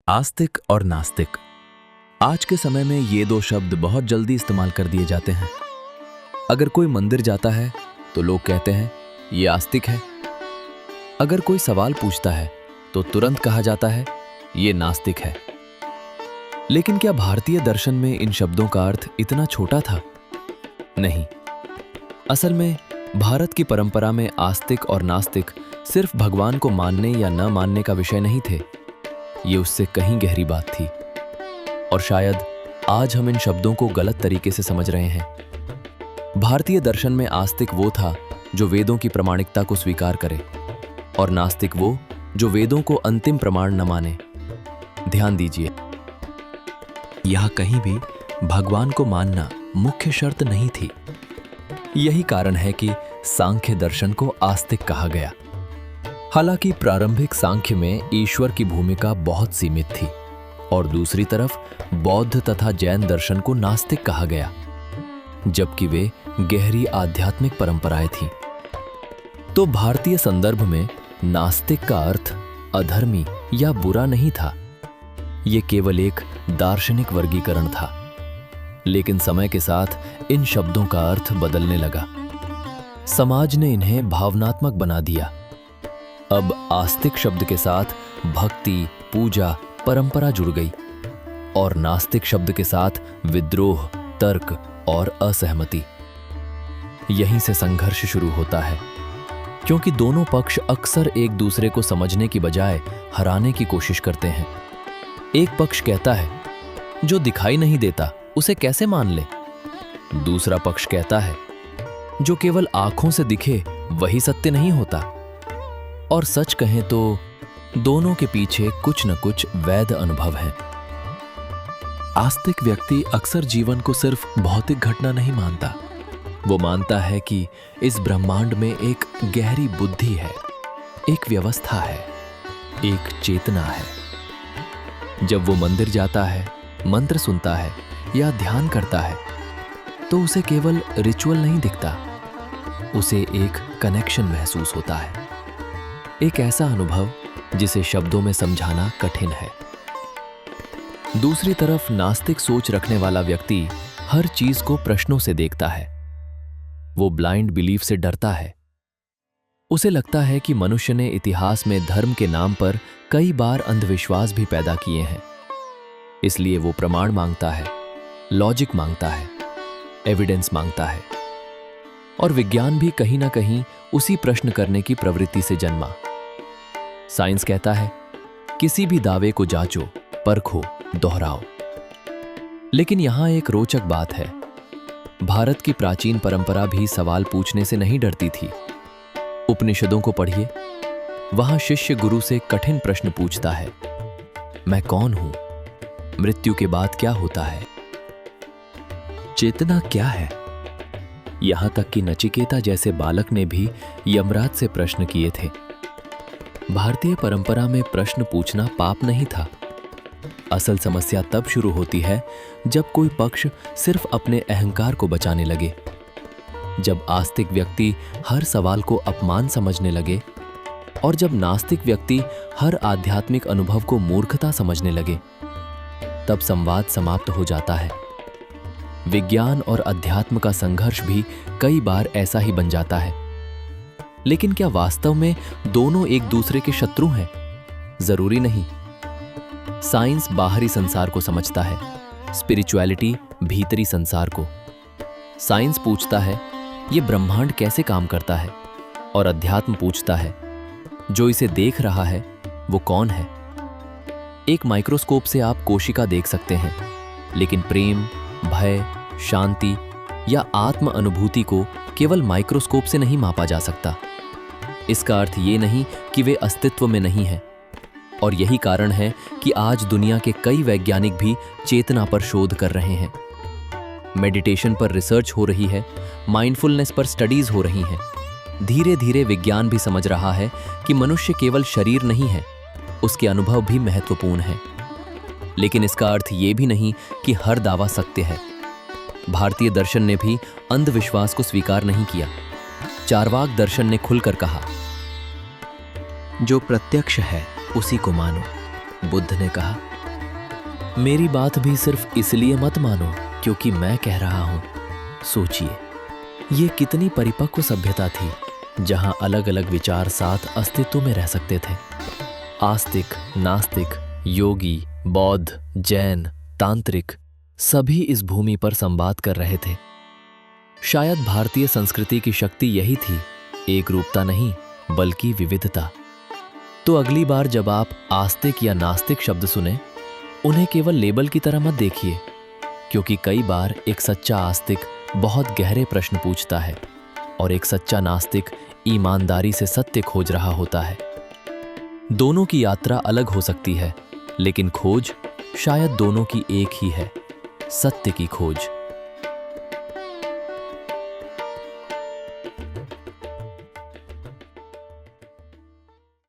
आस्तिक और नास्तिक। आज के समय में ये दो शब्द बहुत जल्दी इस्तेमाल कर दिए जाते हैं। अगर कोई मंदिर जाता है तो लोग कहते हैं ये आस्तिक है। अगर कोई सवाल पूछता है तो तुरंत कहा जाता है ये नास्तिक है। लेकिन क्या भारतीय दर्शन में इन शब्दों का अर्थ इतना छोटा था? नहीं। असल में भारत की परंपरा में आस्तिक और नास्तिक सिर्फ भगवान को मानने या न मानने का विषय नहीं थे। ये उससे कहीं गहरी बात थी। और शायद आज हम इन शब्दों को गलत तरीके से समझ रहे हैं। भारतीय दर्शन में आस्तिक वो था जो वेदों की प्रामाणिकता को स्वीकार करे, और नास्तिक वो जो वेदों को अंतिम प्रमाण न माने। ध्यान दीजिए, यह कहीं भी भगवान को मानना मुख्य शर्त नहीं थी। यही कारण है कि सांख्य दर्शन को आस्तिक कहा गया। हालांकि प्रारंभिक सांख्य में ईश्वर की भूमिका बहुत सीमित थी, और दूसरी तरफ बौद्ध तथा जैन दर्शन को नास्तिक कहा गया, जबकि वे गहरी आध्यात्मिक परंपराएं थीं। तो भारतीय संदर्भ में नास्तिक का अर्थ अधर्मी या बुरा नहीं था। यह केवल एक दार्शनिक वर्गीकरण था। लेकिन समय के साथ इन शब्दों का अर्थ बदलने लगा। समाज ने इन्हें भावनात्मक बना दिया। अब आस्तिक शब्द के साथ भक्ति, पूजा, परंपरा जुड़ गई, और नास्तिक शब्द के साथ विद्रोह, तर्क और असहमति। यहीं से संघर्ष शुरू होता है, क्योंकि दोनों पक्ष अक्सर एक दूसरे को समझने की बजाय हराने की कोशिश करते हैं। एक पक्ष कहता है जो दिखाई नहीं देता उसे कैसे मान ले। दूसरा पक्ष कहता है जो केवल आंखों से दिखे वही सत्य नहीं होता। और सच कहें तो दोनों के पीछे कुछ न कुछ वैध अनुभव है। आस्तिक व्यक्ति अक्सर जीवन को सिर्फ भौतिक घटना नहीं मानता। वो मानता है कि इस ब्रह्मांड में एक गहरी बुद्धि है, एक व्यवस्था है, एक चेतना है। जब वो मंदिर जाता है, मंत्र सुनता है या ध्यान करता है, तो उसे केवल रिचुअल नहीं दिखता, उसे एक कनेक्शन महसूस होता है। एक ऐसा अनुभव जिसे शब्दों में समझाना कठिन है। दूसरी तरफ नास्तिक सोच रखने वाला व्यक्ति हर चीज को प्रश्नों से देखता है। वो ब्लाइंड बिलीफ से डरता है। उसे लगता है कि मनुष्य ने इतिहास में धर्म के नाम पर कई बार अंधविश्वास भी पैदा किए हैं। इसलिए वो प्रमाण मांगता है, लॉजिक मांगता है, एविडेंस मांगता है। और विज्ञान भी कहीं ना कहीं उसी प्रश्न करने की प्रवृत्ति से जन्मा। साइंस कहता है किसी भी दावे को जांचो, परखो, दोहराओ। लेकिन यहां एक रोचक बात है। भारत की प्राचीन परंपरा भी सवाल पूछने से नहीं डरती थी। उपनिषदों को पढ़िए, वहां शिष्य गुरु से कठिन प्रश्न पूछता है, मैं कौन हूं? मृत्यु के बाद क्या होता है? चेतना क्या है? यहां तक कि नचिकेता जैसे बालक ने भी यमराज से प्रश्न किए थे। भारतीय परंपरा में प्रश्न पूछना पाप नहीं था। असल समस्या तब शुरू होती है जब कोई पक्ष सिर्फ अपने अहंकार को बचाने लगे, जब आस्तिक व्यक्ति हर सवाल को अपमान समझने लगे, और जब नास्तिक व्यक्ति हर आध्यात्मिक अनुभव को मूर्खता समझने लगे। तब संवाद समाप्त हो जाता है। विज्ञान और अध्यात्म का संघर्ष भी कई बार ऐसा ही बन जाता है। लेकिन क्या वास्तव में दोनों एक दूसरे के शत्रु हैं? जरूरी नहीं। साइंस बाहरी संसार को समझता है, स्पिरिचुअलिटी भीतरी संसार को। साइंस पूछता है ये ब्रह्मांड कैसे काम करता है, और अध्यात्म पूछता है जो इसे देख रहा है वो कौन है। एक माइक्रोस्कोप से आप कोशिका देख सकते हैं, लेकिन प्रेम, भय, शांति या आत्म अनुभूति को केवल माइक्रोस्कोप से नहीं मापा जा सकता। इसका अर्थ ये नहीं कि वे अस्तित्व में नहीं हैं। और यही कारण है कि आज दुनिया के कई वैज्ञानिक भी चेतना पर शोध कर रहे हैं। मेडिटेशन पर रिसर्च हो रही है, माइंडफुलनेस पर स्टडीज हो रही हैं। धीरे धीरे विज्ञान भी समझ रहा है कि मनुष्य केवल शरीर नहीं है, उसके अनुभव भी महत्वपूर्ण हैं। लेकिन इसका अर्थ ये भी नहीं कि हर दावा सत्य है। भारतीय दर्शन ने भी अंधविश्वास को स्वीकार नहीं किया। चार्वाक दर्शन ने खुलकर कहा, जो प्रत्यक्ष है उसी को मानो। बुद्ध ने कहा, मेरी बात भी सिर्फ इसलिए मत मानो क्योंकि मैं कह रहा हूं। सोचिए, ये कितनी परिपक्व सभ्यता थी जहां अलग अलग विचार साथ अस्तित्व में रह सकते थे। आस्तिक, नास्तिक, योगी, बौद्ध, जैन, तांत्रिक सभी इस भूमि पर संवाद कर रहे थे। शायद भारतीय संस्कृति की शक्ति यही थी, एक रूपता नहीं बल्कि विविधता। तो अगली बार जब आप आस्तिक या नास्तिक शब्द सुने, उन्हें केवल लेबल की तरह मत देखिए, क्योंकि कई बार एक सच्चा आस्तिक बहुत गहरे प्रश्न पूछता है और एक सच्चा नास्तिक ईमानदारी से सत्य खोज रहा होता है। दोनों की यात्रा अलग हो सकती है, लेकिन खोज शायद दोनों की एक ही है, सत्य की खोज।